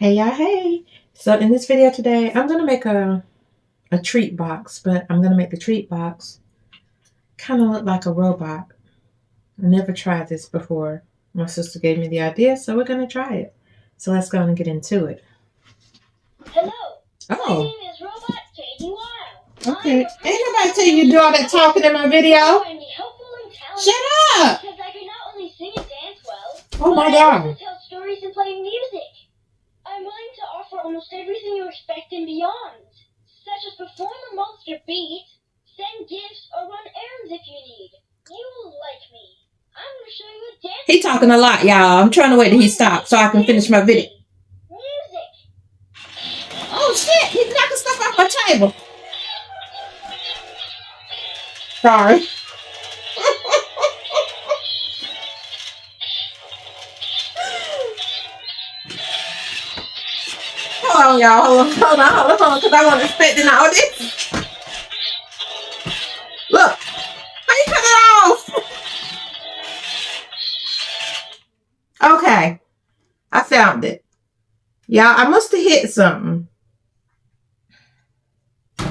Hey y'all, hey. So in this video today, I'm gonna make a treat box, but I'm gonna make the treat box kind of look like a robot. I never tried this before. My sister gave me the idea, so we're gonna try it. So let's go and get into it. Hello. Oh. My name is Robot J.D. Wild. Okay. Ain't nobody tell you to do all that talking in my video. Shut up! Because I can not only sing and dance well, Oh my but I God. also tell stories and play music. I'm willing to offer almost everything you expect and beyond, such as perform a monster beat, send gifts, or run errands if you need. You will like me. I'm going to show you a dance. He talking a lot, y'all. I'm trying to wait till he stops so I can finish my video. Music. Oh shit! He's knocking stuff off my table. Sorry. Hold on, y'all. Hold on, because I wasn't expecting all this. Look, how you cut it off? Okay, I found it. Y'all, I must have hit something.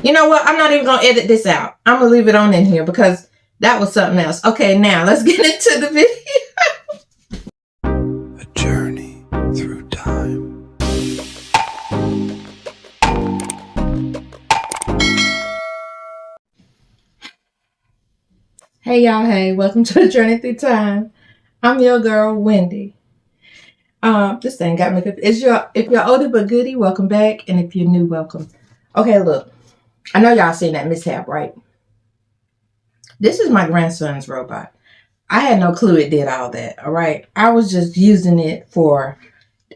You know what? I'm not even going to edit this out. I'm going to leave it on in here because that was something else. Okay, now let's get into the video. A journey through time. Hey y'all, hey, welcome to the Journey Through Time. I'm your girl, Wendy. This thing got me confused. If you're oldie but goodie, welcome back. And if you're new, welcome. Okay, look. I know y'all seen that mishap, right? This is my grandson's robot. I had no clue it did all that, all right? I was just using it for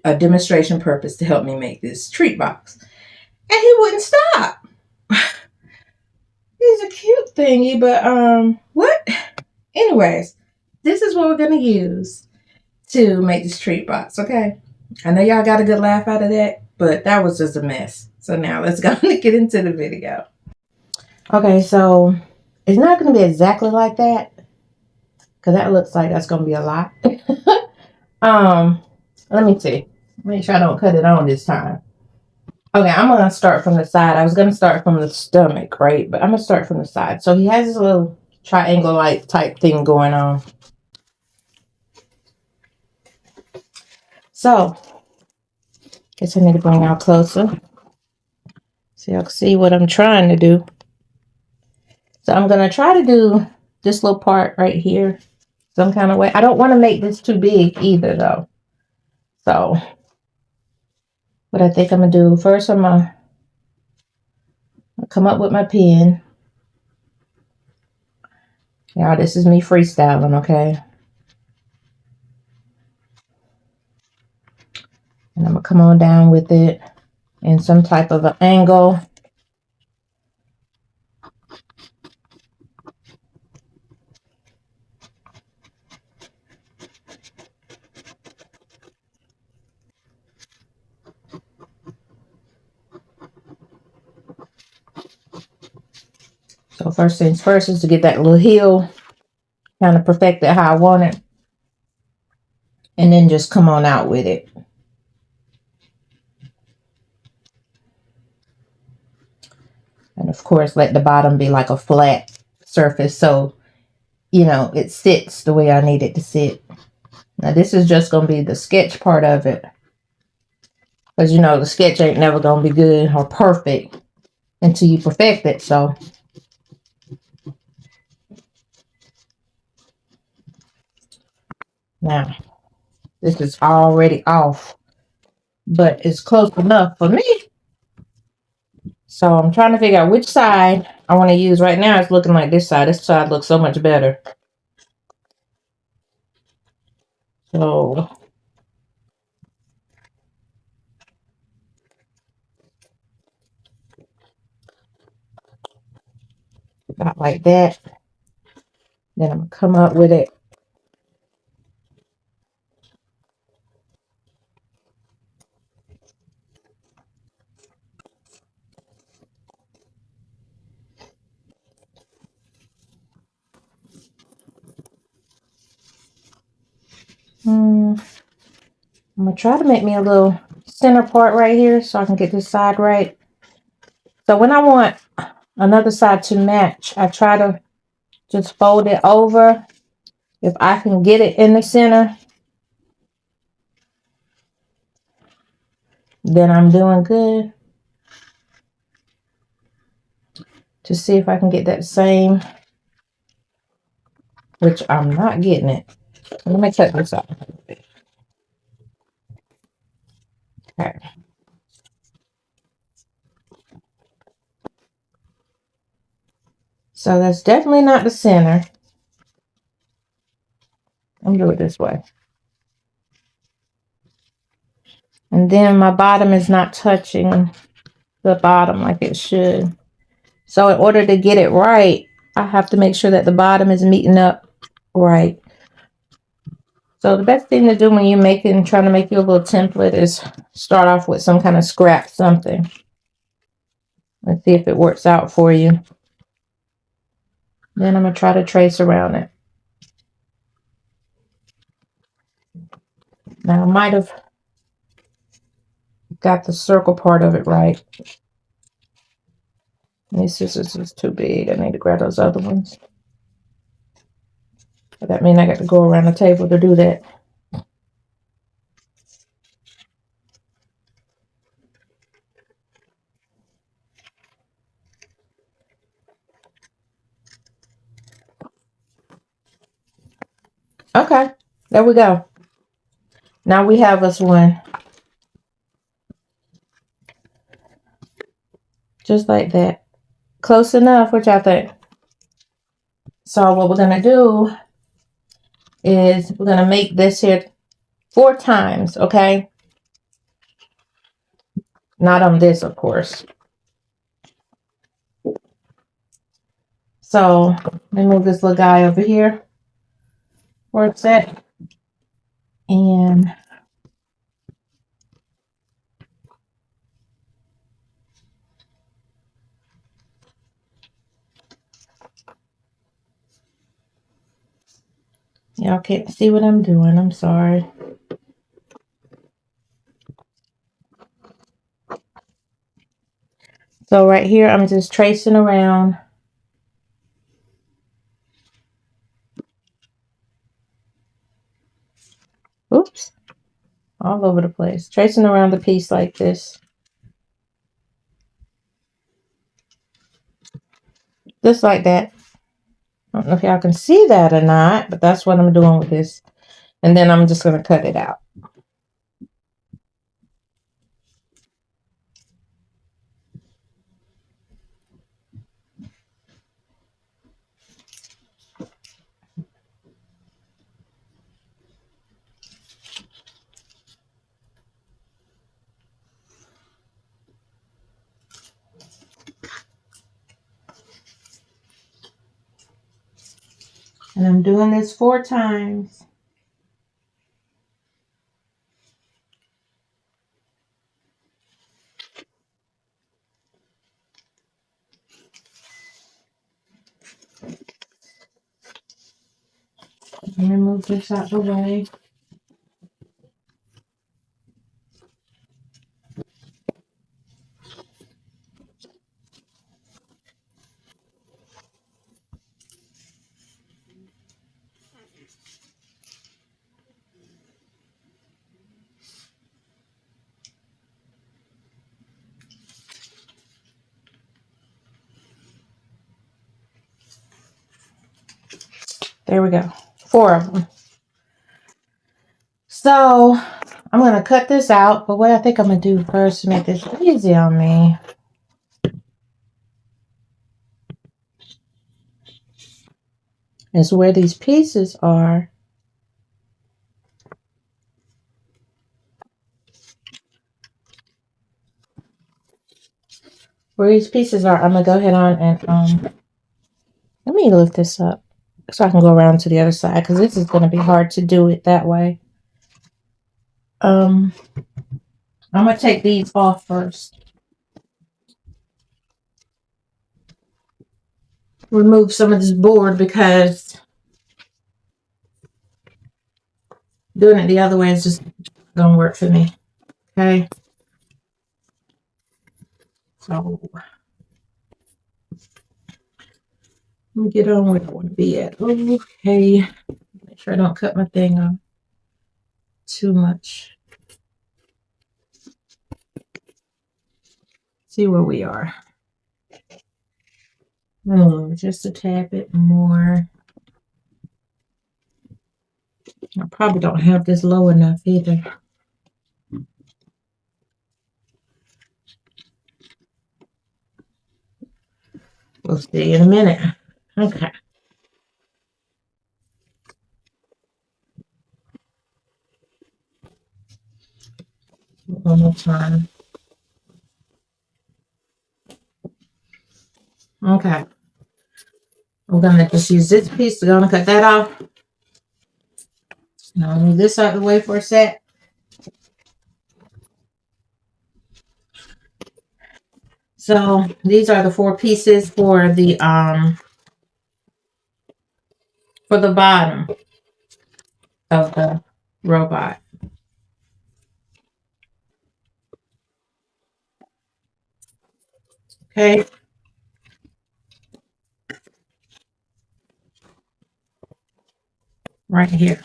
a demonstration purpose to help me make this treat box. And he wouldn't stop. He's a cute thingy, but what? Anyways, this is what we're gonna use to make this treat box, okay? I know y'all got a good laugh out of that, but that was just a mess. So now let's go and get into the video. Okay, so it's not gonna be exactly like that, because that looks like that's gonna be a lot. Let me see. Make sure I don't cut it on this time. Okay, I'm gonna start from the side. I was gonna start from the stomach, right? But I'm gonna start from the side. So he has this little triangle-like type thing going on. So, guess I need to bring y'all closer so y'all can see what I'm trying to do. So I'm gonna try to do this little part right here some kind of way. I don't want to make this too big either, though. So, what I think I'm gonna do first, I'm gonna come up with my pen. Y'all, this is me freestyling, okay? And I'm gonna come on down with it in some type of an angle. So first things first is to get that little heel kind of perfected how I want it. And then just come on out with it. And of course, let the bottom be like a flat surface so, you know, it sits the way I need it to sit. Now, this is just going to be the sketch part of it. Because, you know, the sketch ain't never going to be good or perfect until you perfect it. So, now, this is already off. But it's close enough for me. So, I'm trying to figure out which side I want to use. Right now, it's looking like this side. This side looks so much better. So, about like that. Then I'm going to come up with it. I'm going to try to make me a little center part right here so I can get this side right. So when I want another side to match, I try to just fold it over. If I can get it in the center, then I'm doing good. To see if I can get that same, which I'm not getting it. Let me cut this off. Okay. So that's definitely not the center. I'm gonna do it this way. And then my bottom is not touching the bottom like it should. So in order to get it right, I have to make sure that the bottom is meeting up right. So the best thing to do when you're trying to make your little template is start off with some kind of scrap something. Let's see if it works out for you. Then I'm going to try to trace around it. Now I might have got the circle part of it right. These scissors is too big. I need to grab those other ones. But that means I got to go around the table to do that. Okay, there we go. Now we have us one. Just like that. Close enough, what y'all think? So what we're going to do is we're going to make this here 4 times, okay? Not on this, of course. So let me move this little guy over here where it's at. And y'all can't see what I'm doing. I'm sorry. So right here, I'm just tracing around. Oops. All over the place. Tracing around the piece like this. Just like that. I don't know if y'all can see that or not, but that's what I'm doing with this. And then I'm just going to cut it out. And I'm doing this 4 times. Let me move this out the way. There we go. 4 of them. So I'm going to cut this out. But what I think I'm going to do first to make this easy on me is where these pieces are. Where these pieces are, I'm going to go ahead on and let me lift this up so I can go around to the other side because this is going to be hard to do it that way. I'm going to take these off first. Remove some of this board because doing it the other way is just going to work for me. Okay. So let me get on where I want to be at. Okay. Make sure I don't cut my thing off too much. See where we are. Just a tad bit more. I probably don't have this low enough either. We'll see in a minute. Okay. One more time. Okay. I'm going to just use this piece to go and cut that off. Now I'll move this out of the way for a sec. So these are the 4 pieces for the bottom of the robot. Okay. Right here.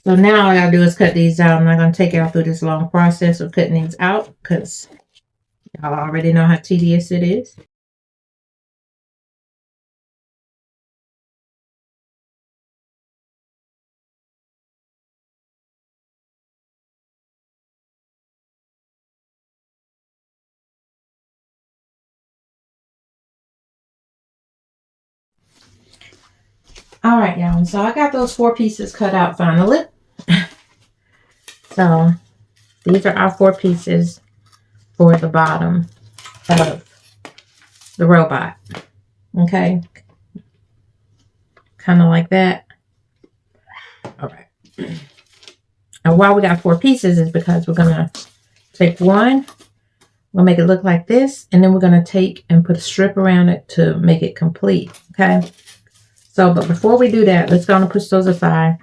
So now all I gotta do is cut these out. I'm not gonna take y'all through this long process of cutting these out because y'all already know how tedious it is. All right, y'all. So I got those 4 pieces cut out finally. So these are our 4 pieces for the bottom of the robot. Okay. Kind of like that. All right. And why we got 4 pieces is because we're going to take one, we'll make it look like this, and then we're going to take and put a strip around it to make it complete. Okay. So, but before we do that, let's go and push those aside.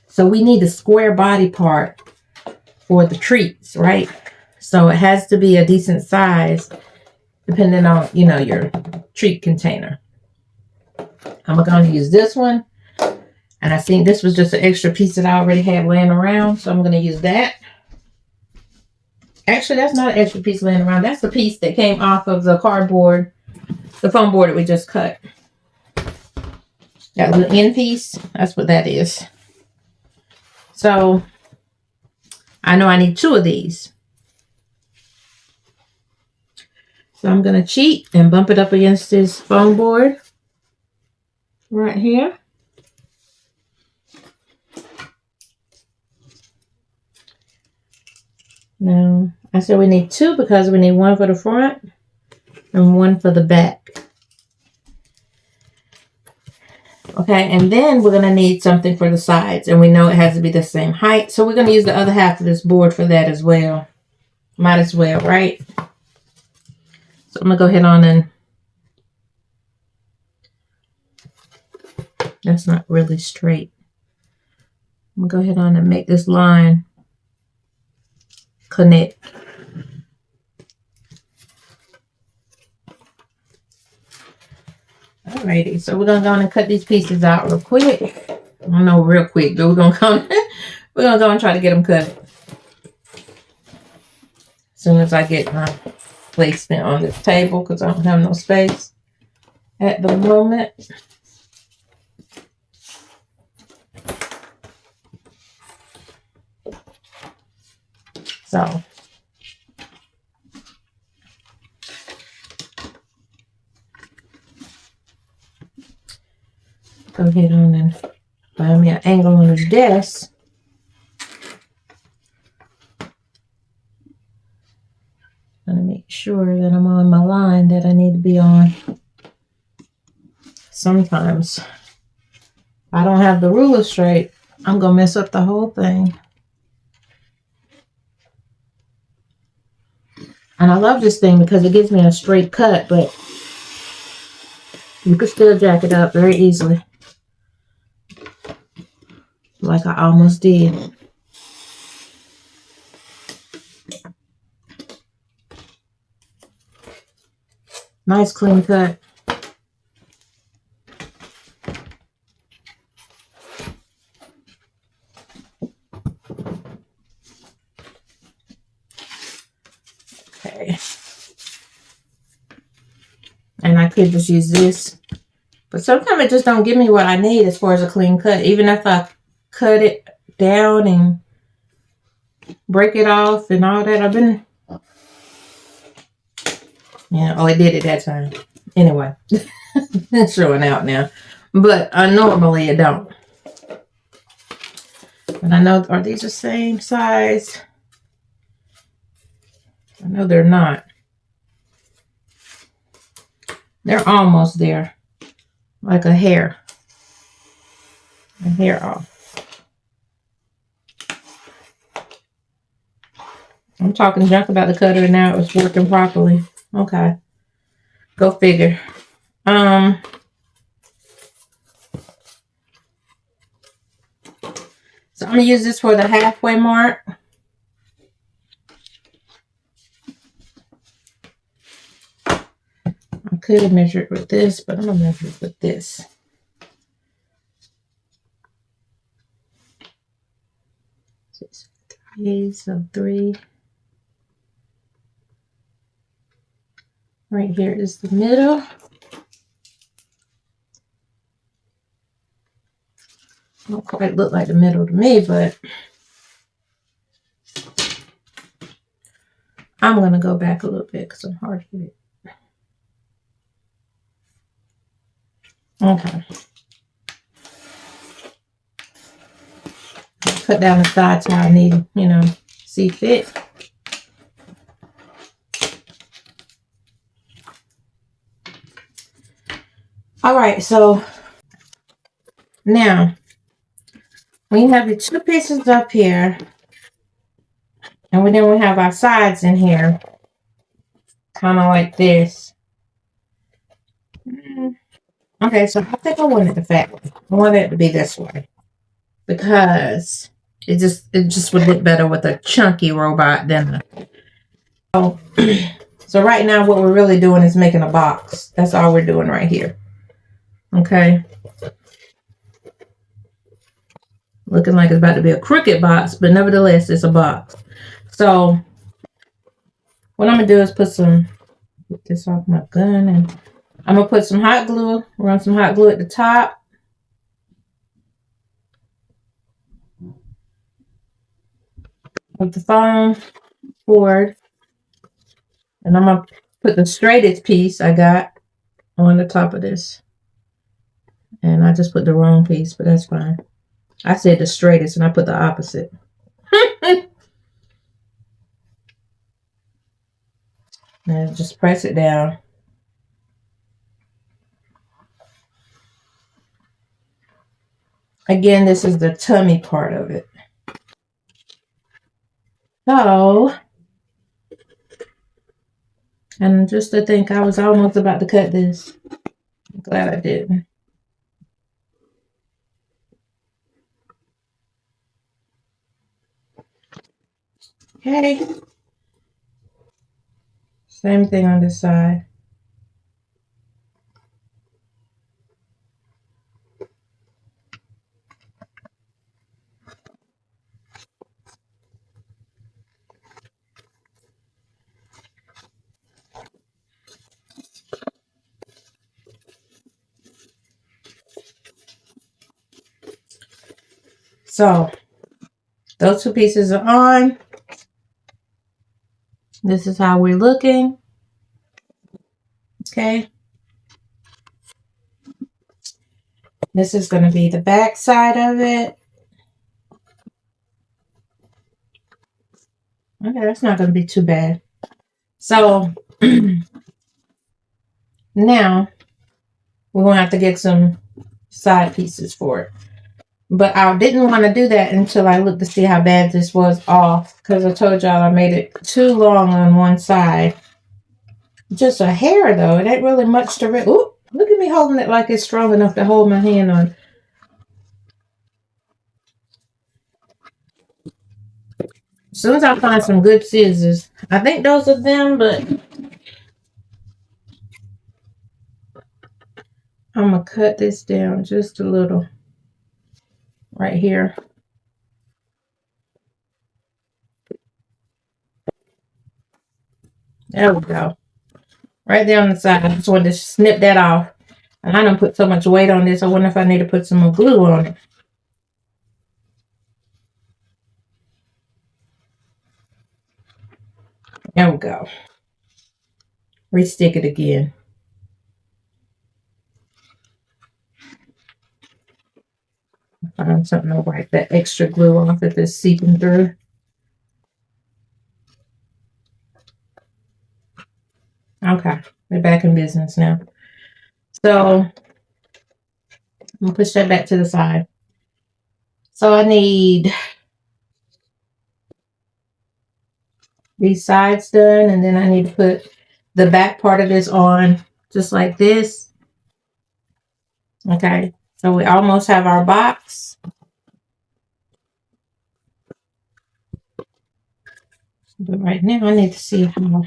So we need the square body part for the treats, right? So it has to be a decent size depending on, you know, your treat container. I'm going to use this one. And I think this was just an extra piece that I already had laying around. So I'm going to use that. Actually, that's not an extra piece laying around. That's the piece that came off of the cardboard, the foam board that we just cut. That little end piece, that's what that is. So I know I need 2 of these. So I'm going to cheat and bump it up against this foam board right here. Now, I said we need 2 because we need 1 for the front and 1 for the back. Okay, and then we're going to need something for the sides. And we know it has to be the same height. So we're going to use the other half of this board for that as well. Might as well, right? So I'm going to go ahead on and... That's not really straight. I'm going to go ahead on and make this line connect. Alrighty, so we're gonna go on and cut these pieces out real quick. I don't know, real quick, but we're gonna go and try to get them cut as soon as I get my placement on this table because I don't have no space at the moment. So go ahead on and find me an angle on this desk. I'm gonna make sure that I'm on my line that I need to be on. Sometimes if I don't have the ruler straight, I'm gonna mess up the whole thing. And I love this thing because it gives me a straight cut, but you can still jack it up very easily. Like I almost did. Nice clean cut. Okay. And I could just use this. But sometimes it just don't give me what I need as far as a clean cut. Even if I cut it down and break it off and all that. I've been... Yeah, oh, it did it that time. Anyway, it's showing out now. But normally it don't. But I know, are these the same size? I know they're not. They're almost there. Like a hair. A hair off. I'm talking junk about the cutter and now it was working properly. Okay. Go figure. So I'm going to use this for the halfway mark. I could measure it with this, but I'm going to measure it with this. So 3. Right here is the middle. Don't quite look like the middle to me, but I'm going to go back a little bit because I'm hard hit. Okay. Cut down the sides how I need, see fit. All right, so now we have the 2 pieces up here, and then we have our sides in here, kind of like this. Okay, so I think I want it the fat way. I want it to be this way because it just would look better with a chunky robot than a... So right now what we're really doing is making a box. That's all we're doing right here. Okay. Looking like it's about to be a crooked box, but nevertheless, it's a box. So what I'm going to do is get this off my gun, and I'm going to put some hot glue, run some hot glue at the top. Of the foam board. And I'm going to put the straightest piece I got on the top of this. And I just put the wrong piece, but that's fine. I said the straightest and I put the opposite. And just press it down. Again, this is the tummy part of it. So, and just to think, I was almost about to cut this. I'm glad I didn't. Okay. Same thing on this side. So, those 2 pieces are on. This is how we're looking. Okay. This is going to be the back side of it. Okay, that's not going to be too bad. So, now, we're going to have to get some side pieces for it. But I didn't want to do that until I looked to see how bad this was off. Because I told y'all I made it too long on one side. Just a hair, though. It ain't really much to... Ooh, look at me holding it like it's strong enough to hold my hand on. As soon as I find some good scissors. I think those are them, but... cut this down just a little right here. There we go. Right there on the side. I just wanted to snip that off. And I don't put so much weight on this. I wonder if I need to put some more glue on it. There we go. Restick it again. Find something to wipe that extra glue off if it's seeping through. Okay, we're back in business now. So I'm gonna push that back to the side. So I need these sides done, and then I need to put the back part of this on just like this. Okay, so we almost have our box. But right now I need to see how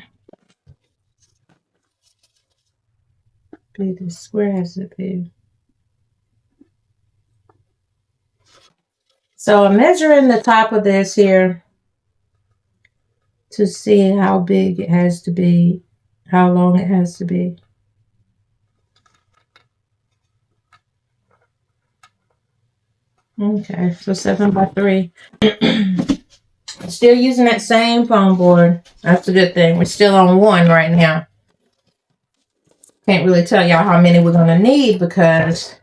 big this square has to be. So I'm measuring the top of this here to see how big it has to be, how long it has to be. Okay, so 7 by 3. Still using that same foam board. That's a good thing. We're still on 1 right now. Can't really tell y'all how many we're going to need because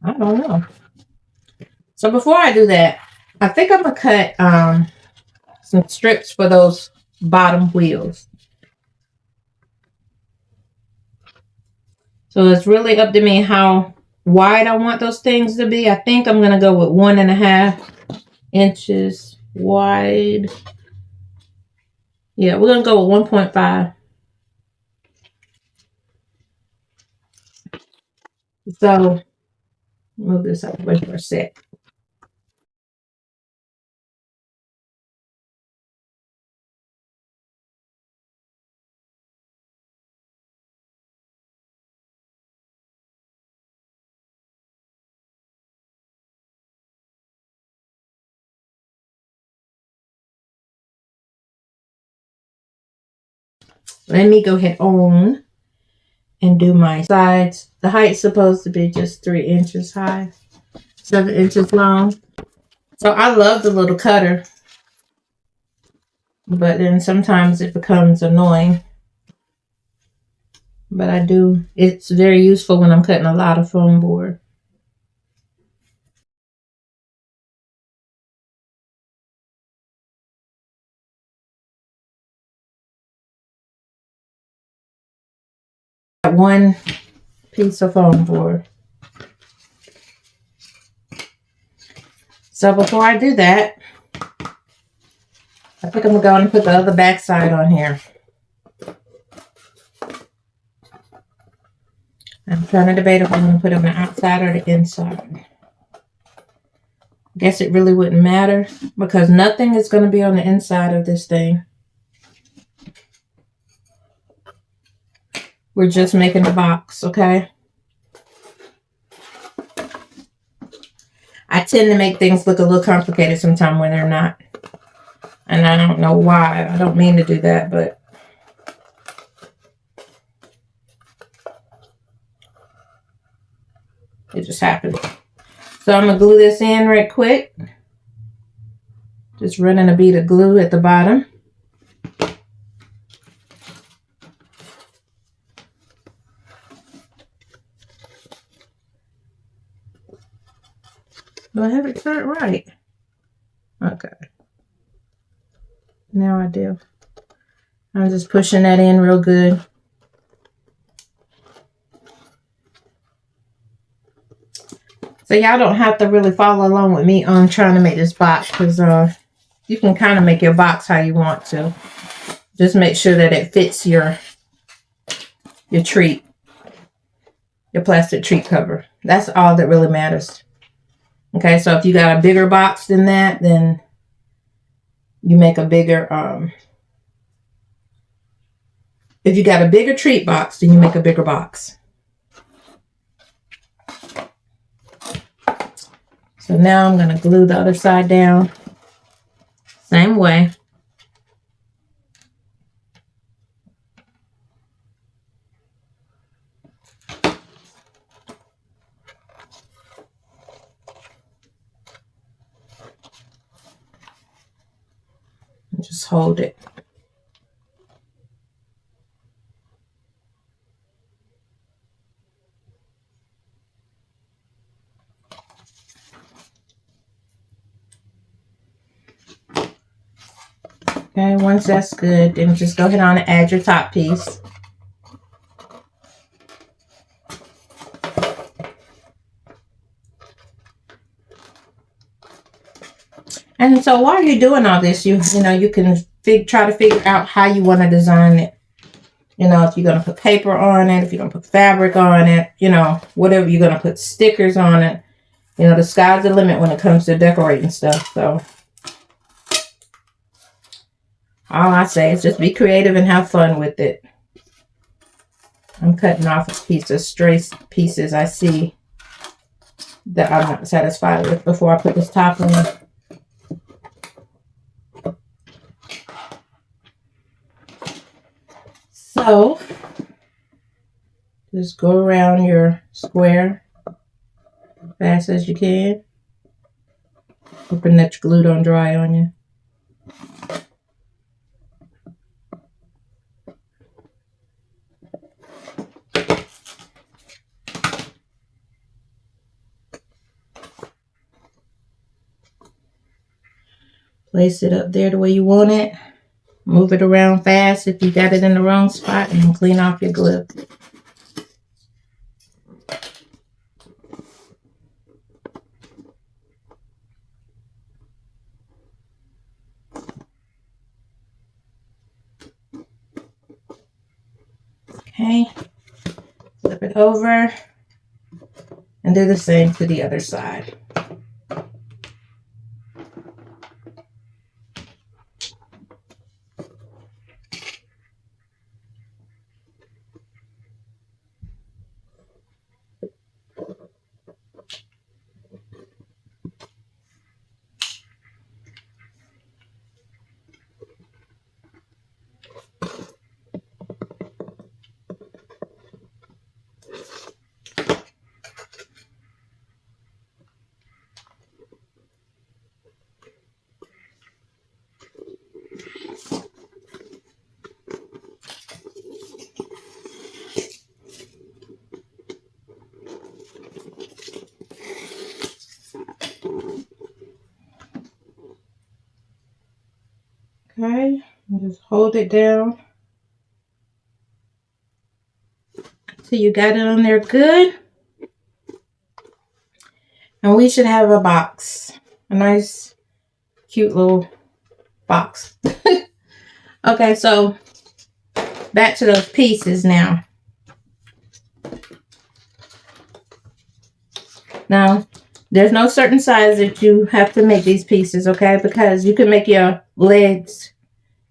I don't know. So before I do that, I think I'm going to cut some strips for those bottom wheels. So it's really up to me how wide I want those things to be. I think I'm going to go with 1.5 inches wide. Yeah, we're going to go with 1.5. So move this out of the way for a sec. Let me go ahead on and do my sides. The height's supposed to be just 3 inches high, 7 inches long. So I love the little cutter, but then sometimes it becomes annoying. But I do, it's very useful when I'm cutting a lot of foam board. One piece of foam board. So before I do that, I think I'm going to put the other back side on here. I'm trying to debate if I'm going to put it on the outside or the inside. I guess it really wouldn't matter because nothing is going to be on the inside of this thing. We're just making the box, okay? I tend to make things look a little complicated sometimes when they're not. And I don't know why. I don't mean to do that, but it just happened. So I'm going to glue this in right quick. Just running a bead of glue at the bottom. Do I have it turned right? Okay. Now I do. I'm just pushing that in real good. So y'all don't have to really follow along with me on trying to make this box because you can kind of make your box how you want to. Just make sure that it fits your treat, your plastic treat cover. That's all that really matters. Okay, so if you got a bigger box than that, then you make a bigger, if you got a bigger treat box, then you make a bigger box. So now I'm going to glue the other side down. Same way. And just hold it. Okay, once that's good, then just go ahead on and add your top piece. And so while you're doing all this, you know, you can try to figure out how you want to design it. You know, if you're going to put paper on it, if you're going to put fabric on it, you know, whatever you're going to put stickers on it. You know, the sky's the limit when it comes to decorating stuff. So all I say is just be creative and have fun with it. I'm cutting off a piece of stray pieces I see that I'm not satisfied with before I put this top on. So just go around your square as fast as you can. Hoping that your glue don't dry on you. Place it up there the way you want it. Move it around fast if you got it in the wrong spot, and clean off your glue. Okay, flip it over and do the same to the other side. Okay, and just hold it down till you got it on there good. And we should have a box, a nice, cute little box. Okay, so back to those pieces now. Now, there's no certain size that you have to make these pieces, okay? Because you can make your legs,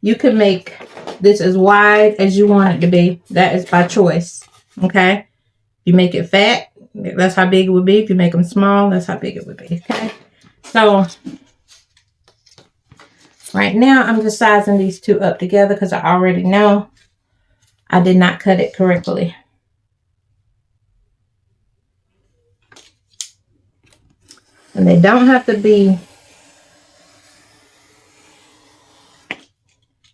you can make this as wide as you want it to be. That is by choice, okay? If you make it fat, that's how big it would be. If you make them small, that's how big it would be, okay? So, right now, I'm just sizing these two up together because I already know I did not cut it correctly. And they don't have to be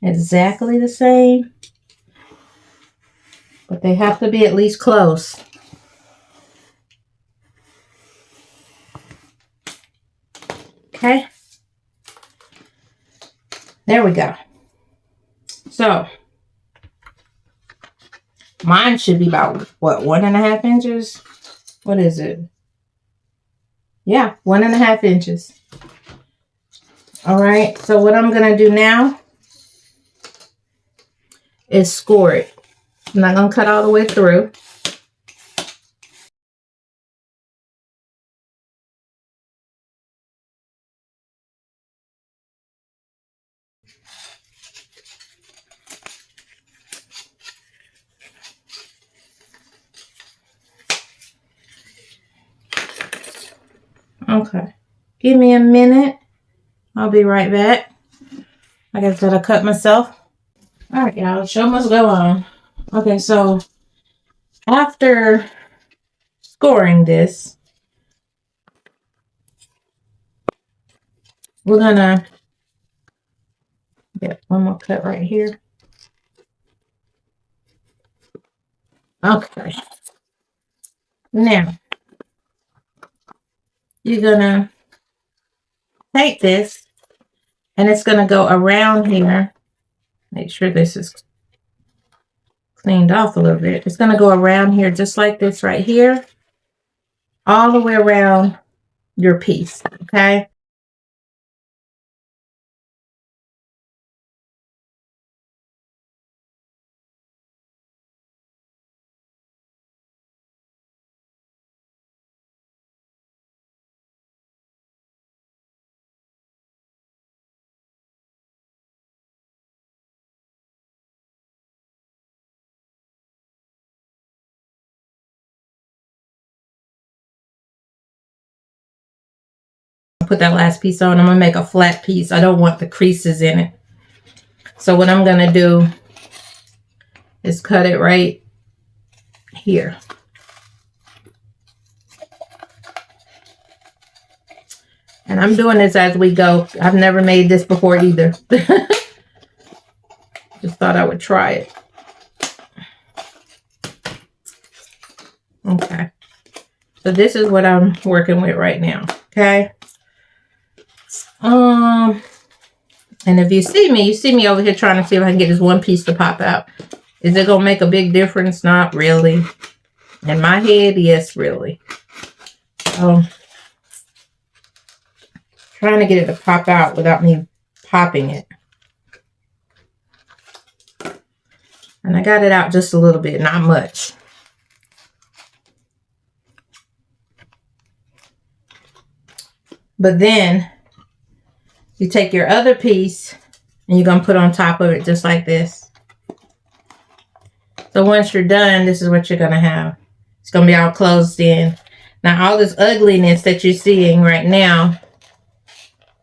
exactly the same, but they have to be at least close. Okay. There we go. So, mine should be about, what, 1.5 inches? What is it? Yeah, 1.5 inches. All right, so what I'm going to do now is score it. I'm not going to cut all the way through. Okay. Give me a minute. I'll be right back. Like I said, I cut myself. All right, y'all. Show must go on. Okay, so after scoring this, we're gonna get one more cut right here. Okay. Now, you're gonna take this and it's gonna go around here. Make sure this is cleaned off a little bit. It's gonna go around here just like this right here, all the way around your piece, okay? Put that last piece on. I'm gonna make a flat piece. I don't want the creases in it. So what I'm gonna do is cut it right here. And I'm doing this as we go. I've never made this before either. Just thought I would try it. Okay. So this is what I'm working with right now. Okay. And if you see me over here trying to see if I can get this one piece to pop out. Is it gonna make a big difference? Not really. In my head, yes, really. So trying to get it to pop out without me popping it. And I got it out just a little bit, not much. But then you take your other piece and you're going to put on top of it just like this. So once you're done, this is what you're going to have. It's going to be all closed in. Now, all this ugliness that you're seeing right now,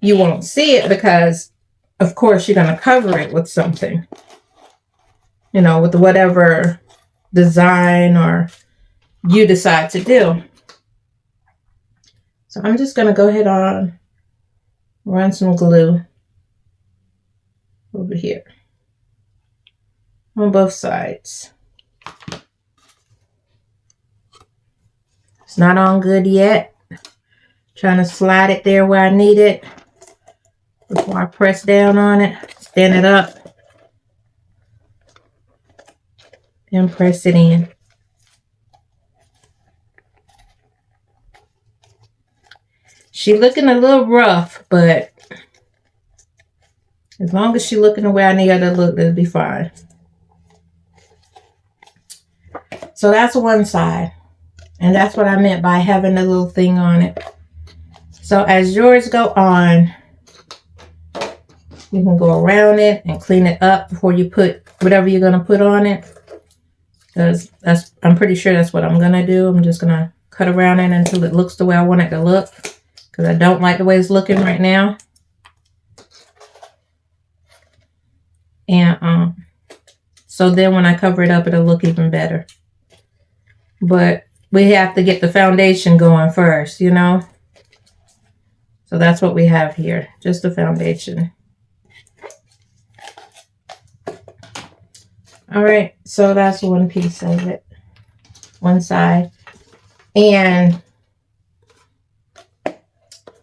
you won't see it because, of course, you're going to cover it with something. You know, with whatever design or you decide to do. So I'm just going to go ahead on, run some glue over here on both sides. It's not on good yet. Trying to slide it there where I need it before I press down on it. Stand it up and press it in. She looking a little rough, but as long as she looking the way I need her to look, it'll be fine. So that's one side. And that's what I meant by having a little thing on it. So as yours go on, you can go around it and clean it up before you put whatever you're going to put on it. Because I'm pretty sure that's what I'm going to do. I'm just going to cut around it until it looks the way I want it to look. Because I don't like the way it's looking right now. And so then when I cover it up, it'll look even better. But we have to get the foundation going first, you know. So that's what we have here. Just the foundation. All right. So that's one piece of it. One side. And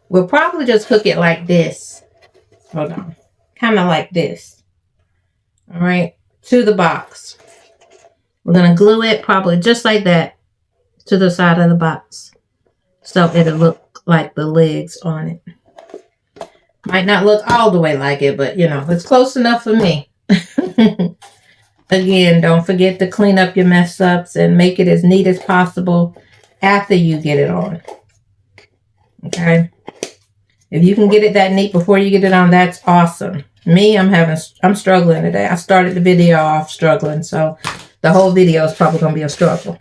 we'll probably just hook it like this. Hold on. Kind of like this. All right. To the box. We're going to glue it probably just like that to the side of the box. So it'll look like the legs on it. Might not look all the way like it, but you know, it's close enough for me. Again, don't forget to clean up your mess ups and make it as neat as possible after you get it on. Okay. If you can get it that neat before you get it on, that's awesome. Me, I'm struggling today. I started the video off struggling, so the whole video is probably going to be a struggle.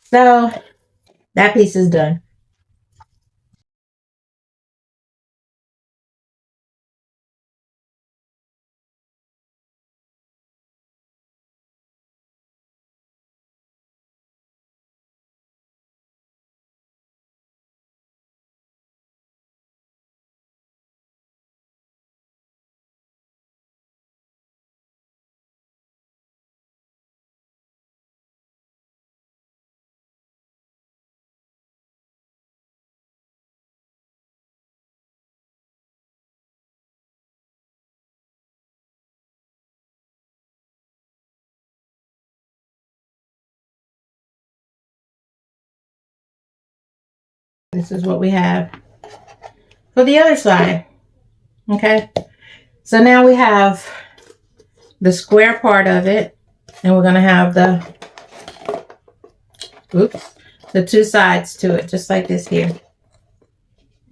So that piece is done. This is what we have for the other side. Okay. So now we have the square part of it. And we're going to have the two sides to it, just like this here.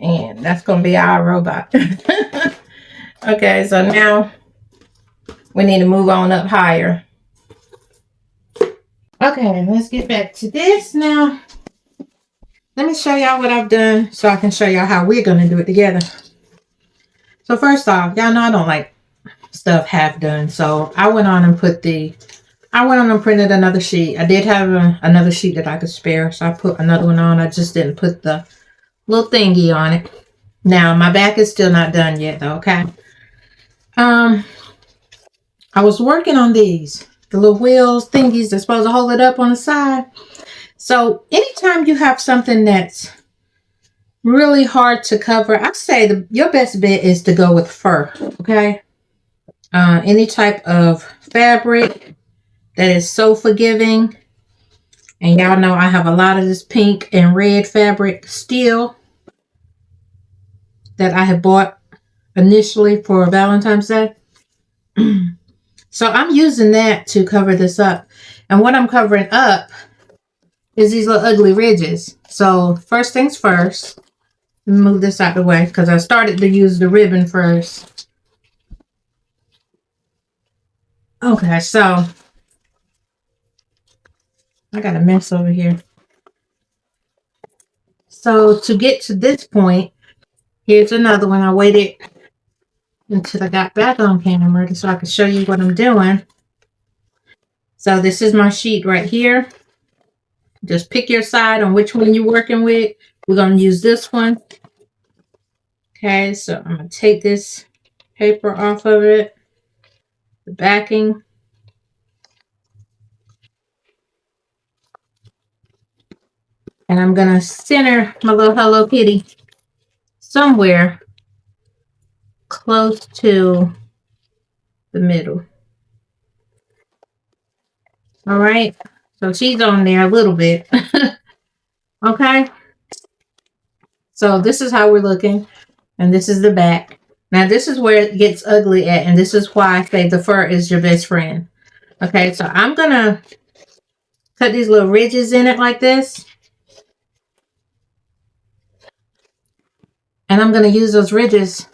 And that's going to be our robot. Okay, so now we need to move on up higher. Okay, let's get back to this now. Let me show y'all what I've done so I can show y'all how we're going to do it together. So first off, y'all know I don't like stuff half done. So I went on and printed another sheet. I did have another sheet that I could spare. So I put another one on. I just didn't put the little thingy on it. Now my back is still not done yet though, okay? I was working on these. The little wheels thingies that's supposed to hold it up on the side. So anytime you have something that's really hard to cover, I say your best bet is to go with fur, okay? Any type of fabric that is so forgiving. And y'all know I have a lot of this pink and red fabric still that I had bought initially for Valentine's Day. So I'm using that to cover this up. And what I'm covering up is these little ugly ridges. So first things first, let me move this out of the way because I started to use the ribbon first. Okay, so I got a mess over here. So to get to this point, here's another one. I waited until I got back on camera so I could show you what I'm doing. So this is my sheet right here. Just pick your side on which one you're working with. We're going to use this one. Okay, so I'm going to take this paper off of it. The backing. And I'm going to center my little Hello Kitty somewhere close to the middle. All right. So she's on there a little bit. Okay. So this is how we're looking. And this is the back. Now this is where it gets ugly at. And this is why I say the fur is your best friend. Okay. So I'm going to cut these little ridges in it like this. And I'm going to use those ridges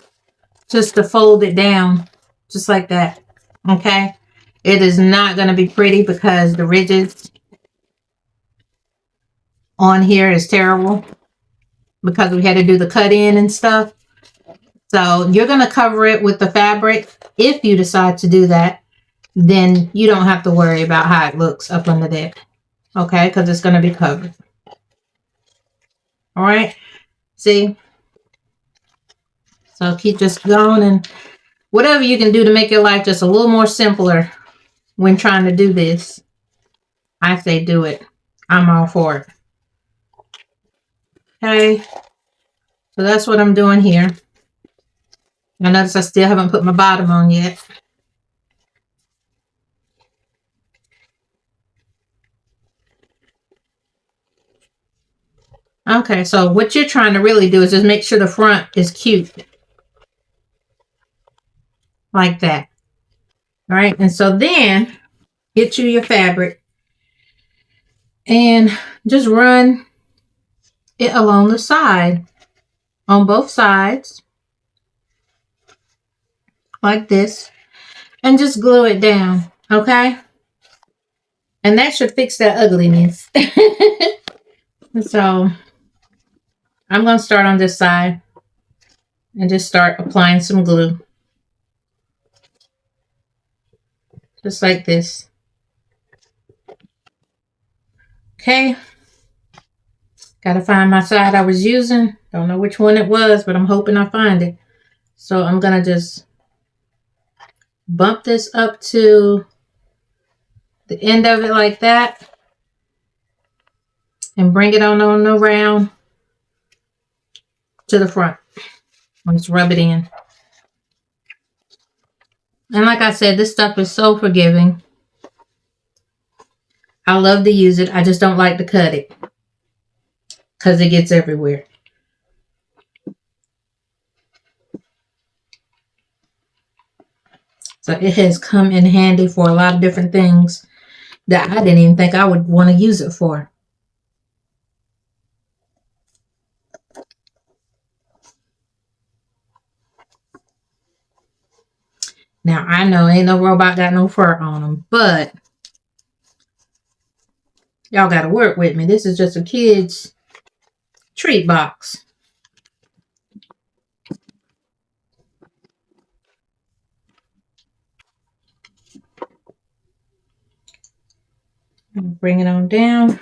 just to fold it down. Just like that. Okay. It is not going to be pretty because the ridges on here is terrible. Because we had to do the cut in and stuff. So you're going to cover it with the fabric. If you decide to do that, then you don't have to worry about how it looks up under there. Okay. Because it's going to be covered. All right. See? So keep just going and whatever you can do to make your life just a little more simpler when trying to do this. I say do it. I'm all for it. Okay. So that's what I'm doing here. I notice I still haven't put my bottom on yet. Okay, so what you're trying to really do is just make sure the front is cute. Like that. All right, and so then get you your fabric and just run it along the side on both sides like this and just glue it down. Okay, and that should fix that ugliness. So I'm going to start on this side and just start applying some glue. Just like this. Okay. Got to find my side I was using. Don't know which one it was, but I'm hoping I find it. So I'm going to just bump this up to the end of it like that. And bring it on around to the front. Just rub it in. And like I said, this stuff is so forgiving. I love to use it. I just don't like to cut it. Because it gets everywhere. So it has come in handy for a lot of different things that I didn't even think I would want to use it for. Now, I know ain't no robot got no fur on them, but y'all got to work with me. This is just a kid's treat box. Bring it on down.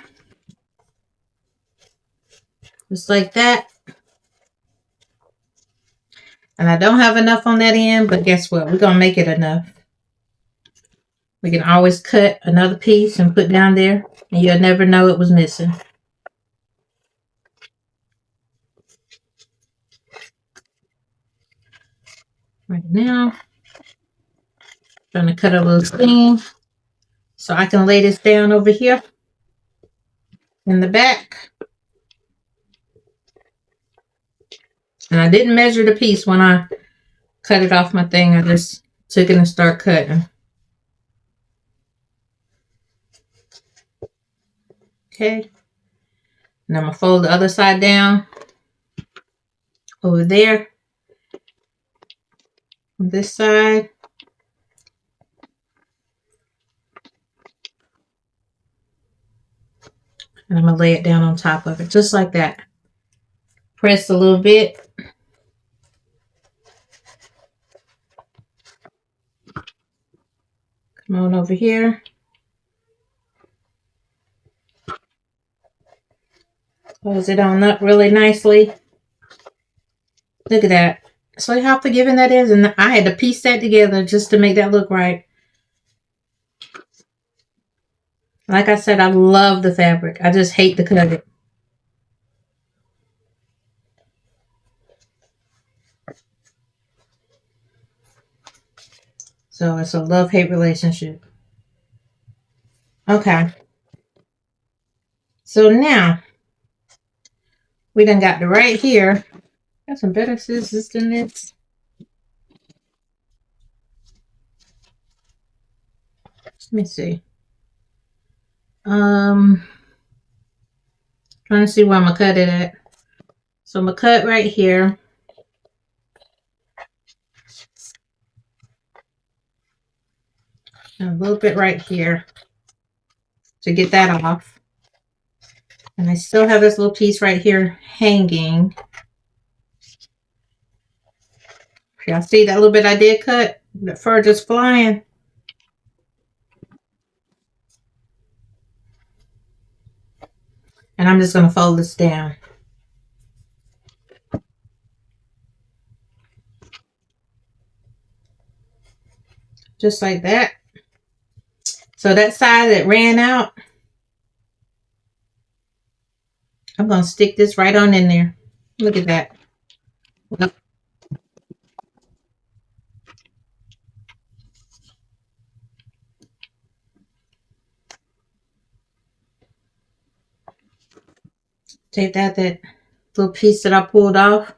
Just like that. And I don't have enough on that end, but guess what? We're going to make it enough. We can always cut another piece and put down there, and you'll never know it was missing. Right now, trying to cut a little seam so I can lay this down over here in the back. And I didn't measure the piece when I cut it off my thing. I just took it and started cutting. Okay. And I'm going to fold the other side down over there on this side. And I'm going to lay it down on top of it, just like that. Press a little bit. Come on over here. Close it on up really nicely. Look at that. So how forgiving that is. And I had to piece that together just to make that look right. Like I said, I love the fabric. I just hate to cut it. So it's a love-hate relationship. Okay. So now, we done got the right here. Got some better scissors than this. Let me see. Trying to see where I'm gonna cut it at. So I'm gonna cut right here. And a little bit right here to get that off. And I still have this little piece right here hanging. Y'all see that little bit I did cut? The fur just flying. And I'm just going to fold this down. Just like that. So that side that ran out, I'm going to stick this right on in there. Look at that. Yep. Take that little piece that I pulled off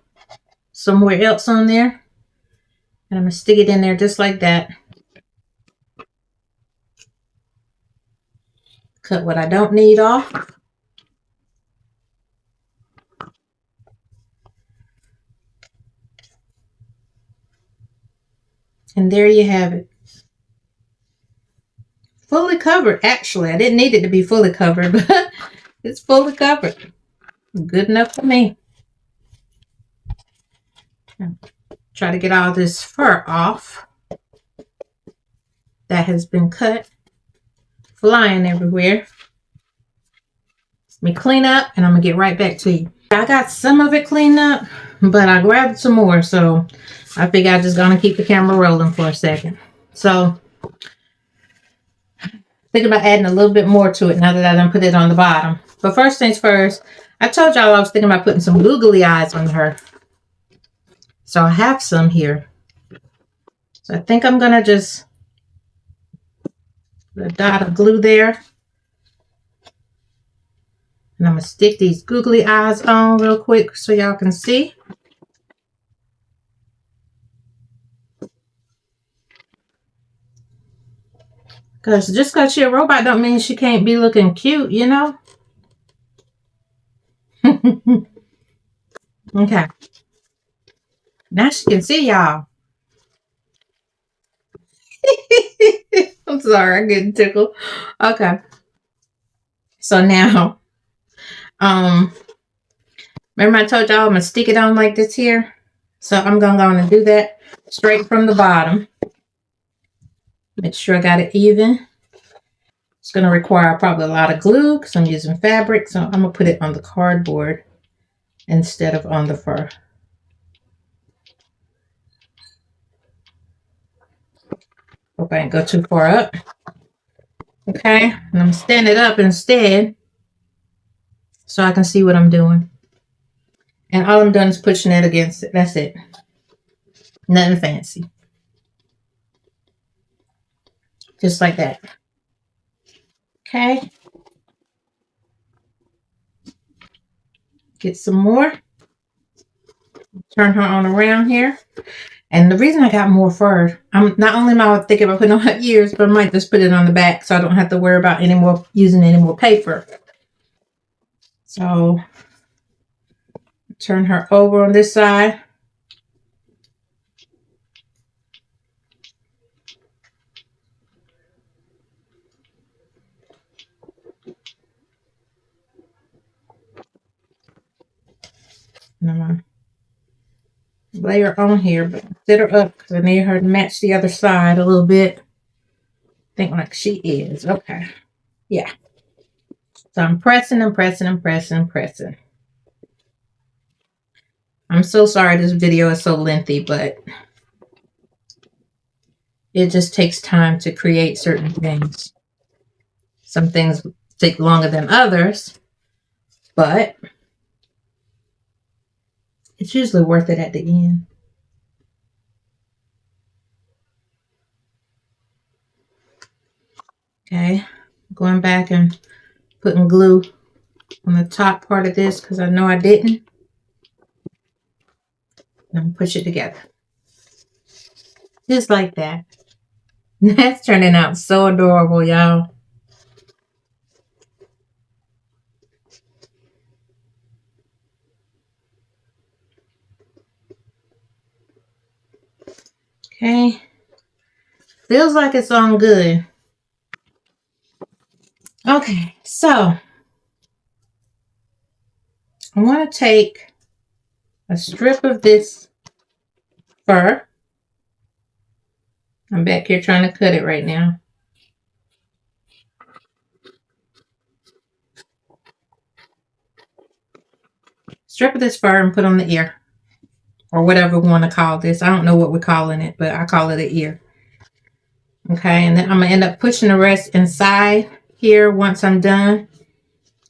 somewhere else on there. And I'm going to stick it in there just like that. Cut what I don't need off. And there you have it. Fully covered, actually. I didn't need it to be fully covered, but it's fully covered. Good enough for me. Try to get all this fur off that has been cut. Flying everywhere. Let me clean up and I'm going to get right back to you. I got some of it cleaned up, but I grabbed some more, so I figured I'm just going to keep the camera rolling for a second. So, thinking about adding a little bit more to it now that I done put it on the bottom. But first things first, I told y'all I was thinking about putting some googly eyes on her. So I have some here. So I think I'm going to just put a dot of glue there. And I'm going to stick these googly eyes on real quick so y'all can see. Because just because she's a robot don't mean she can't be looking cute, you know? Okay. Now she can see y'all. I'm sorry, I'm getting tickled. Okay. So now, remember I told y'all I'm going to stick it on like this here? So I'm going to go and do that straight from the bottom. Make sure I got it even. It's going to require probably a lot of glue because I'm using fabric. So I'm going to put it on the cardboard instead of on the fur. Hope I didn't go too far up. Okay, and I'm standing up instead so I can see what I'm doing. And all I'm doing is pushing it against it. That's it. Nothing fancy. Just like that. Okay. Get some more. Turn her on around here. And the reason I got more fur, I'm not only am I thinking about putting on her ears, but I might just put it on the back so I don't have to worry about using any more paper. So turn her over on this side. And I'm going to lay her on here, but sit her up because I need her to match the other side a little bit. Think like she is. Okay. Yeah. So I'm pressing and pressing and pressing and pressing. I'm so sorry this video is so lengthy, but it just takes time to create certain things. Some things take longer than others, but it's usually worth it at the end. Okay, going back and putting glue on the top part of this because I know I didn't. And I'm push it together. Just like that. That's turning out so adorable, y'all. Okay. Feels like it's on good. Okay, so I want to take a strip of this fur. I'm back here trying to cut it right now. Strip of this fur and put on the ear. Or whatever we want to call this. I don't know what we're calling it, but I call it an ear. Okay, and then I'm going to end up pushing the rest inside here once I'm done.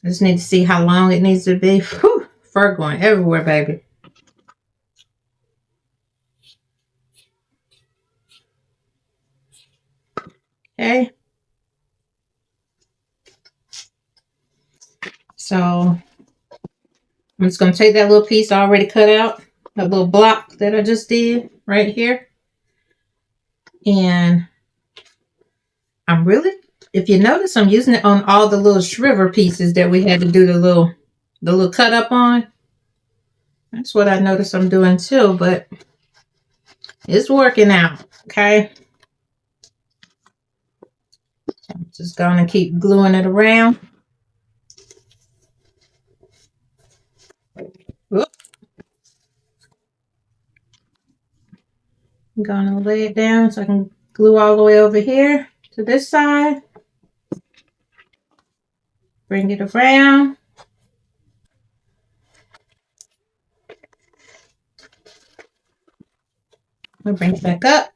I just need to see how long it needs to be. Whew, fur going everywhere, baby. Okay. So I'm just going to take that little piece I already cut out, that little block that I just did right here. And I'm really, if you notice, I'm using it on all the little shriver pieces that we had to do the little cut up on. That's what I noticed I'm doing too, but it's working out, okay? I'm just going to keep gluing it around. Whoop. I'm going to lay it down so I can glue all the way over here to this side. Bring it around. I'll bring it back up.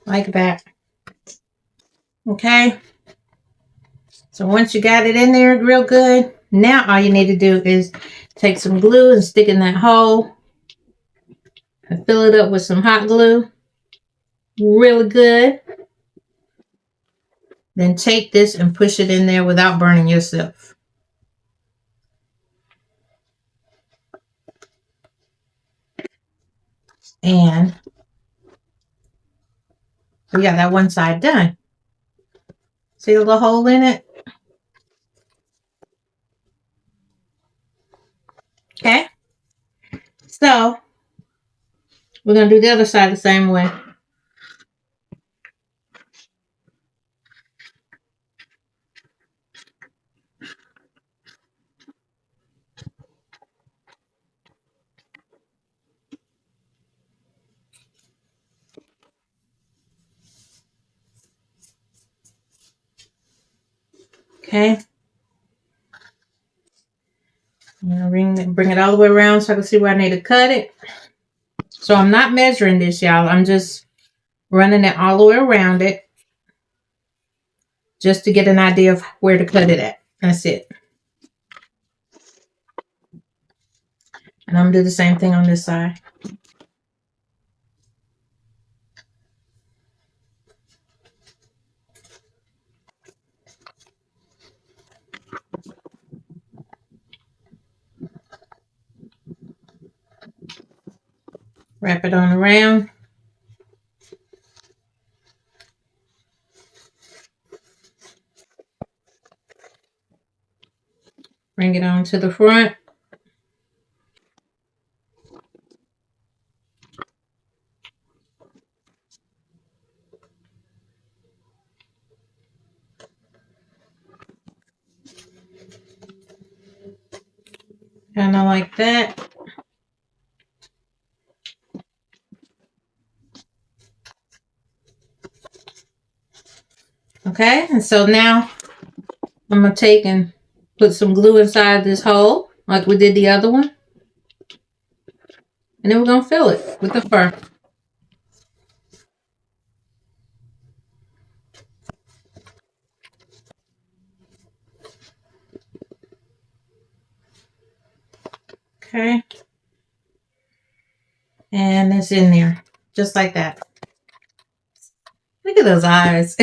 Like that. Okay. So once you got it in there real good, now all you need to do is take some glue and stick in that hole and fill it up with some hot glue. Really good. Then take this and push it in there without burning yourself. And We got that one side done. See the little hole in it? Okay. So we're going to do the other side the same way. Okay. I'm going to bring it all the way around so I can see where I need to cut it. So I'm not measuring this, y'all. I'm just running it all the way around it just to get an idea of where to cut it at. That's it. And I'm going to do the same thing on this side. Wrap it on around. Bring it on to the front. Kind of like that. Okay, and so now I'm going to take and put some glue inside this hole like we did the other one. And then we're going to fill it with the fur. Okay. And it's in there. Just like that. Look at those eyes.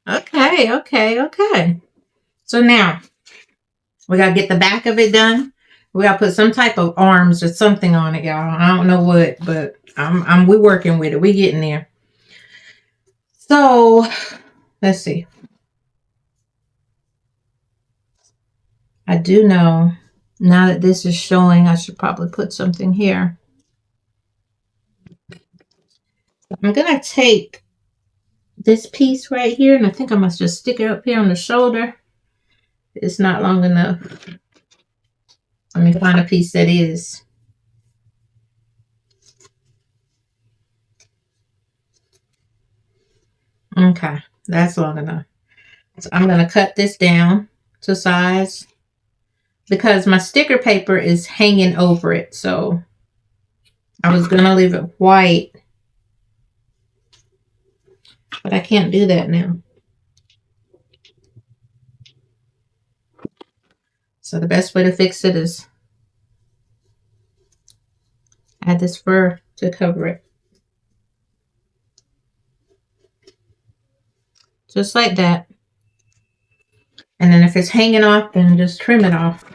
Okay. So now, we got to get the back of it done. We got to put some type of arms or something on it, y'all. I don't know what, but we're working with it. We're getting there. So, let's see. I do know, now that this is showing, I should probably put something here. I'm going to take this piece right here, and I think I must just stick it up here on the shoulder. It's not long enough. Let me find a piece that is. Okay, that's long enough. So I'm going to cut this down to size because my sticker paper is hanging over it. So I was going to leave it white, but I can't do that now. So the best way to fix it is add this fur to cover it. Just like that. And then if it's hanging off, then just trim it off.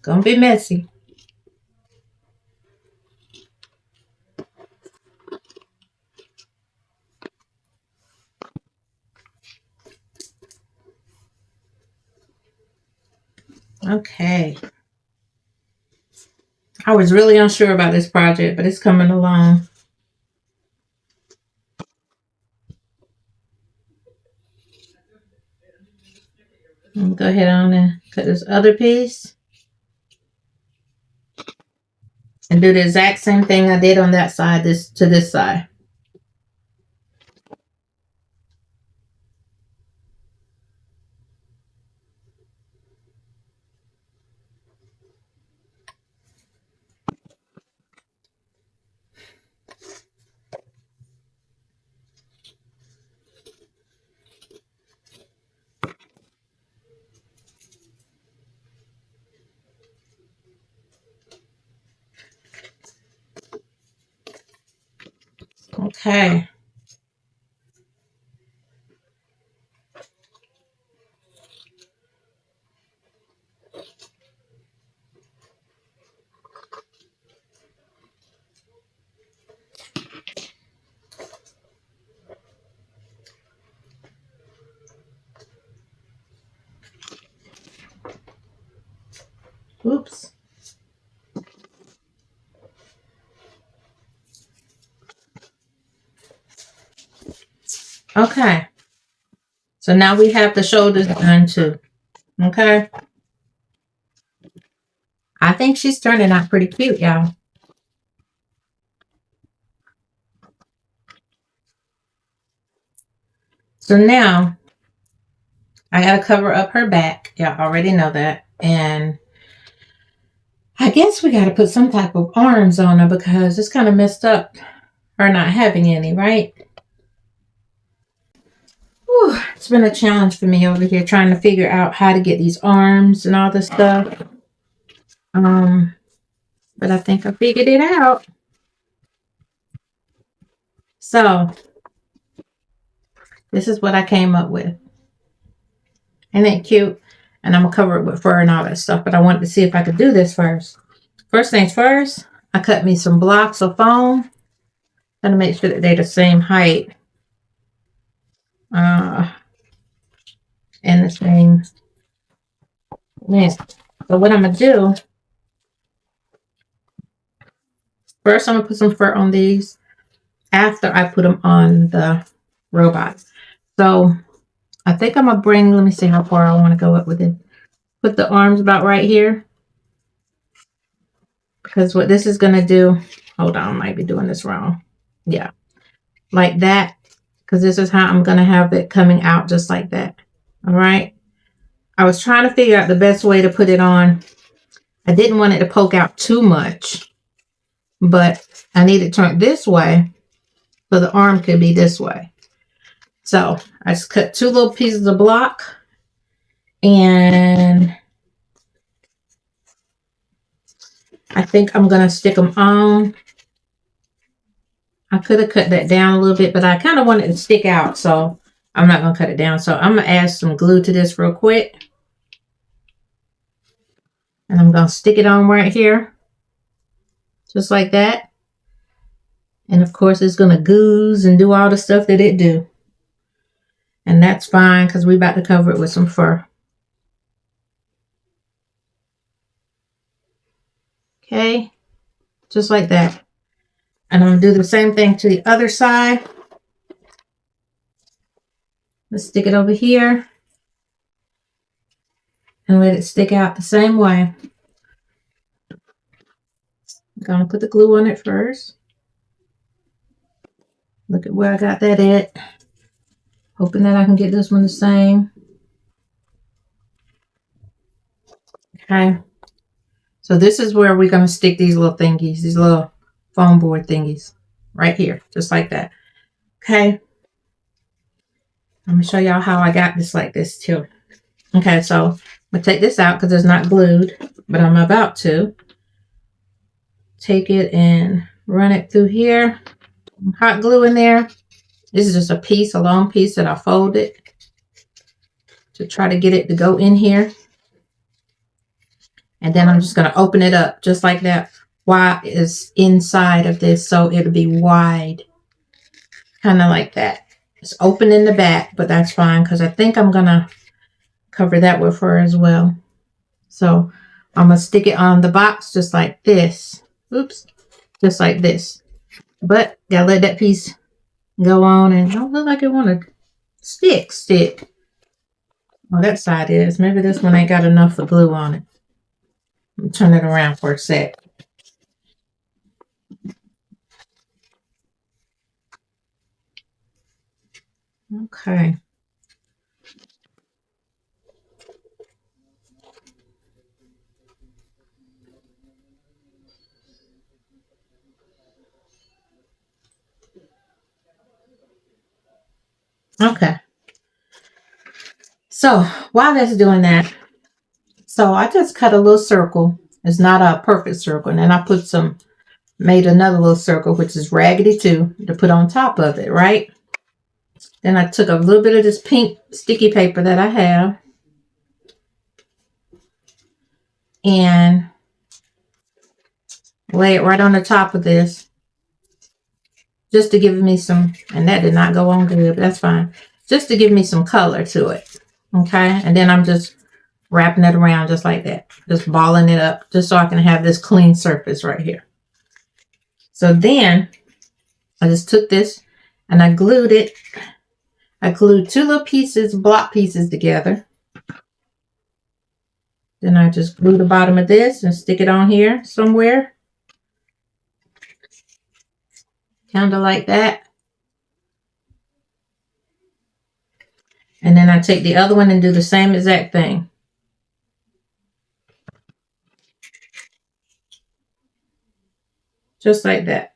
Gonna be messy. Okay. I was really unsure about this project, but it's coming along. Go ahead on and cut this other piece. And do the exact same thing I did on that side, to this side. Okay. Okay. So now we have the shoulders done too. Okay. I think she's turning out pretty cute, y'all. So now I got to cover up her back. Y'all already know that. And I guess we got to put some type of arms on her because it's kind of messed up her not having any, right? Whew, it's been a challenge for me over here trying to figure out how to get these arms and all this stuff. But I think I figured it out. So this is what I came up with. Ain't it cute? And I'm going to cover it with fur and all that stuff. But I wanted to see if I could do this first. First things first, I cut me some blocks of foam. Got to make sure that they're the same height. And the same length. So what I'm going to do, first I'm going to put some fur on these after I put them on the robot. So I think I'm going to bring, let me see how far I want to go up with it. Put the arms about right here. Because what this is going to do, hold on, I might be doing this wrong. Yeah, like that. Because this is how I'm going to have it coming out just like that. All right. I was trying to figure out the best way to put it on. I didn't want it to poke out too much. But I need it turned this way. So the arm could be this way. So I just cut 2 little pieces of block. And I think I'm going to stick them on. I could have cut that down a little bit, but I kind of wanted it to stick out. So I'm not going to cut it down. So I'm going to add some glue to this real quick. And I'm going to stick it on right here. Just like that. And of course it's going to gooze and do all the stuff that it do. And that's fine because we're about to cover it with some fur. Okay. Just like that. And I'm going to do the same thing to the other side. Let's stick it over here. And let it stick out the same way. I'm going to put the glue on it first. Look at where I got that at. Hoping that I can get this one the same. Okay. So this is where we're going to stick these little thingies. These little foam board thingies. Right here. Just like that. Okay. Let me show y'all how I got this like this too. Okay. So I'm going to take this out because it's not glued. But I'm about to. Take it and run it through here. Hot glue in there. This is just a piece, a long piece that I folded to try to get it to go in here. And then I'm just going to open it up just like that. While it's inside of this, so it'll be wide. Kind of like that. It's open in the back, but that's fine because I think I'm going to cover that with fur as well. So I'm going to stick it on the box just like this. Oops. Just like this. But gotta let that piece go on and don't look like it want to stick. Well, that side is. Maybe this one ain't got enough of glue on it. Let me turn it around for a sec. Okay. Okay. So while that's doing that, so I just cut a little circle. It's not a perfect circle. And then I made another little circle, which is raggedy too, to put on top of it, right? Then I took a little bit of this pink sticky paper that I have. And lay it right on the top of this. Just to give me some, and that did not go on good, but that's fine. Just to give me some color to it. Okay. And then I'm just wrapping it around just like that. Just balling it up just so I can have this clean surface right here. So then I just took this and I glued it. I glued 2 little pieces, block pieces together. Then I just glue the bottom of this and stick it on here somewhere. Kind of like that. And then I take the other one and do the same exact thing. Just like that.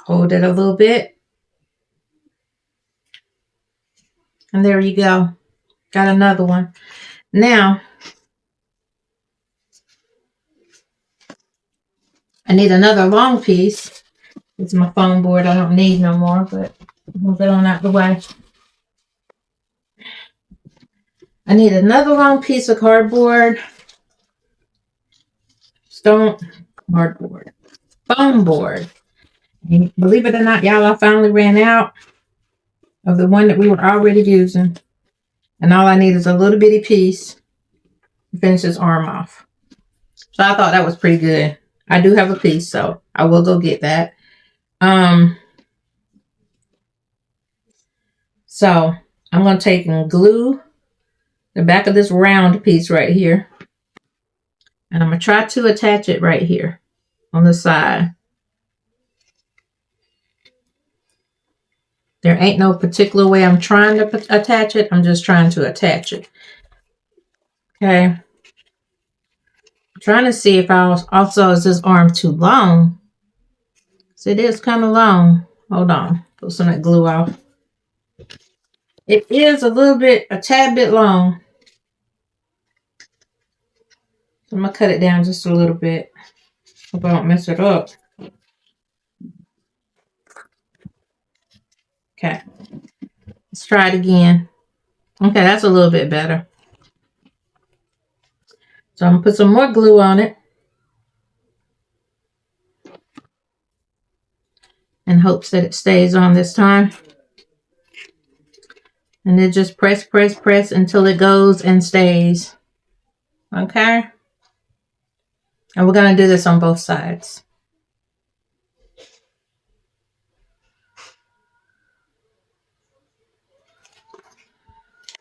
Hold it a little bit. And there you go. Got another one. Now, I need another long piece. It's my foam board I don't need no more, but move it on out the way. I need another long piece of cardboard. Foam board. And believe it or not, y'all, I finally ran out of the one that we were already using. And all I need is a little bitty piece to finish this arm off. So I thought that was pretty good. I do have a piece, so I will go get that. So I'm going to take and glue the back of this round piece right here. And I'm going to try to attach it right here on the side. There ain't no particular way I'm trying to attach it. I'm just trying to attach it. Okay. I'm trying to see if also is this arm too long. So it is kind of long. Hold on. Put some of that glue off. It is a tad bit long. So I'm going to cut it down just a little bit. Hope I don't mess it up. Okay. Let's try it again. Okay, that's a little bit better. So I'm going to put some more glue on it. In hopes that it stays on this time. And then just press, press, press until it goes and stays. Okay? And we're going to do this on both sides.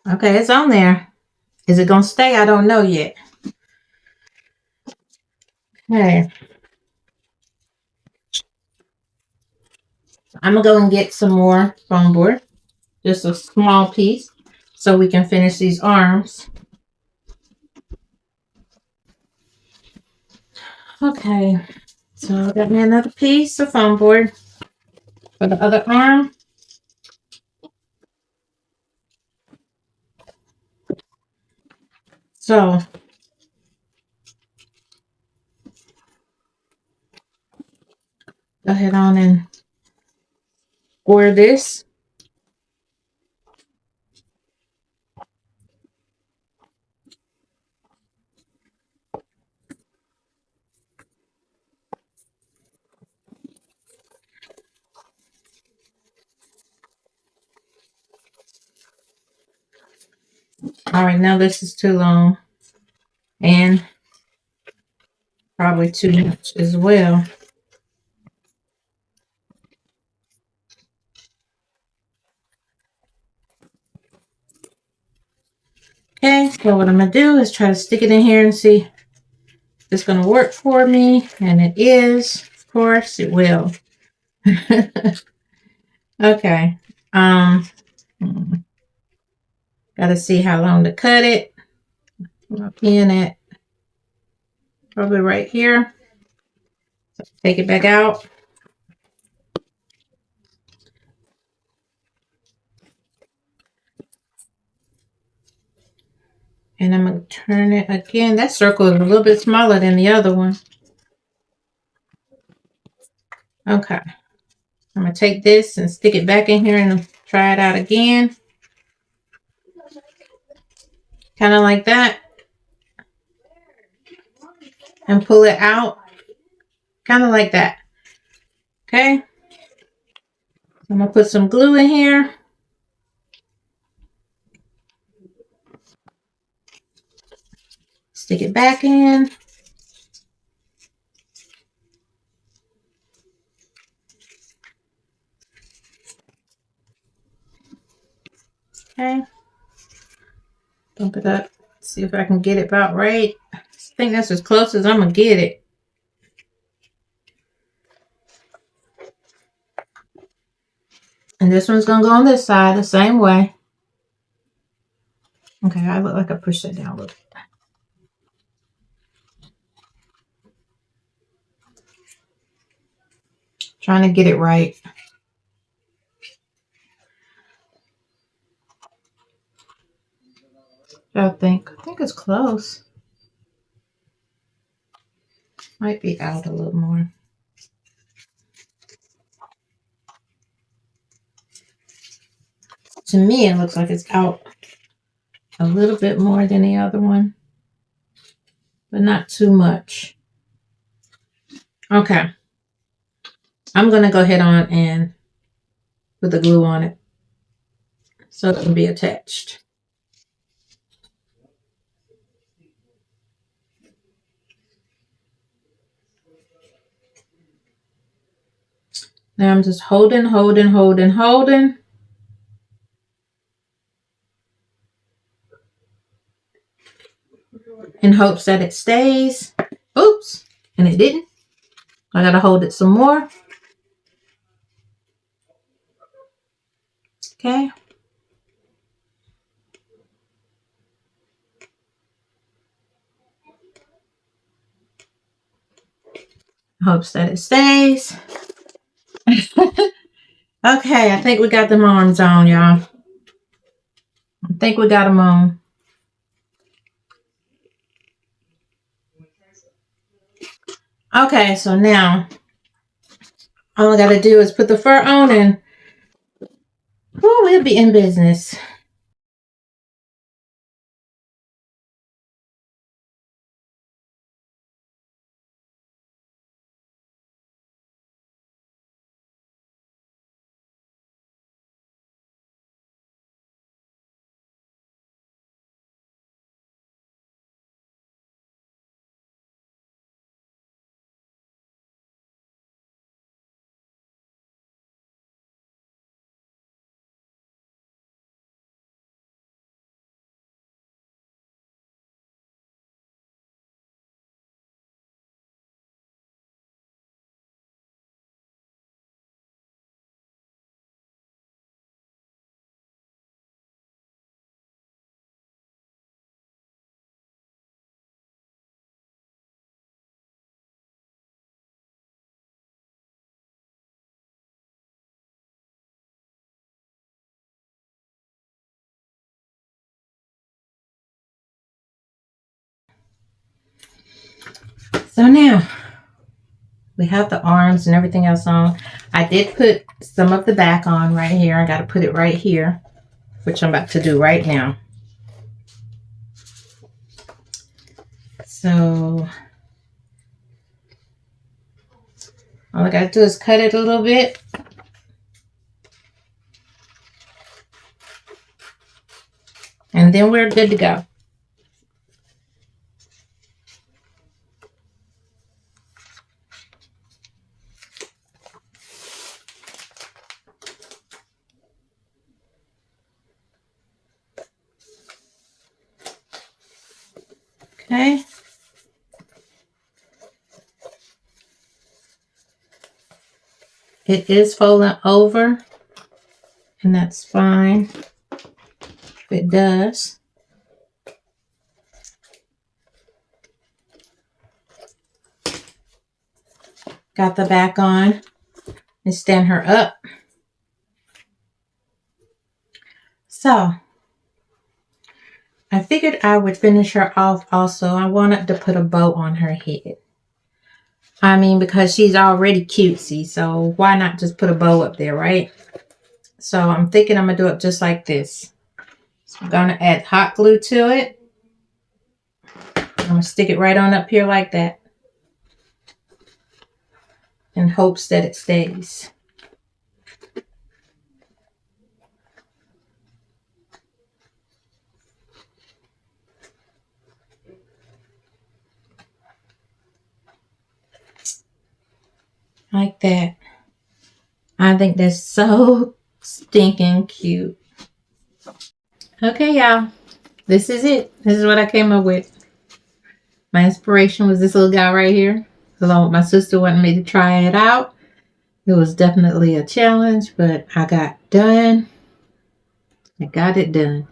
Okay, it's on there. Is it going to stay? I don't know yet. Okay. I'm going to go and get some more foam board. Just a small piece. So we can finish these arms. Okay. So I got me another piece of foam board for the other arm. So go ahead on and square this. All right, now this is too long and probably too much as well. Okay, so what I'm going to do is try to stick it in here and see if it's going to work for me. And it is. Of course, it will. Okay. Got to see how long to cut it. I'll pin it probably right here. So take it back out. And I'm going to turn it again. That circle is a little bit smaller than the other one. Okay. I'm going to take this and stick it back in here and try it out again. Kind of like that. And pull it out. Kind of like that. Okay. I'm going to put some glue in here. Stick it back in. Okay. Bump it up. See if I can get it about right. I think that's as close as I'm going to get it. And this one's going to go on this side the same way. Okay, I look like I pushed that down a little bit. Trying to get it right. I think it's close. Might be out a little more. To me, it looks like it's out a little bit more than the other one, but not too much. Okay. I'm going to go ahead on and put the glue on it so it can be attached. Now I'm just holding in hopes that it stays. Oops, and it didn't. I gotta hold it some more. Okay. Hopes that it stays. Okay, I think we got them arms on, y'all. I think we got them on. Okay, so now all I gotta do is put the fur on and we'll be in business. So now we have the arms and everything else on. I did put some of the back on right here. I got to put it right here, which I'm about to do right now. So all I got to do is cut it a little bit. And then we're good to go. Okay. It is folding over, and that's fine if it does. Got the back on and stand her up. So I figured I would finish her off also. I wanted to put a bow on her head. I mean, because she's already cutesy, so why not just put a bow up there, right? So I'm thinking I'm going to do it just like this. So I'm going to add hot glue to it. I'm going to stick it right on up here like that. In hopes that it stays. Like that. I think that's so stinking cute. Okay, y'all. This is it. This is what I came up with. My inspiration was this little guy right here. Along with my sister wanted me to try it out. It was definitely a challenge, but I got done. I got it done.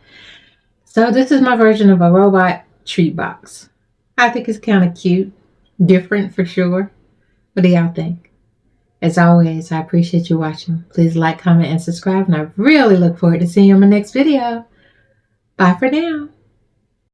So this is my version of a robot treat box. I think it's kind of cute. Different for sure. What do y'all think? As always, I appreciate you watching. Please like, comment, and subscribe. And I really look forward to seeing you in my next video. Bye for now.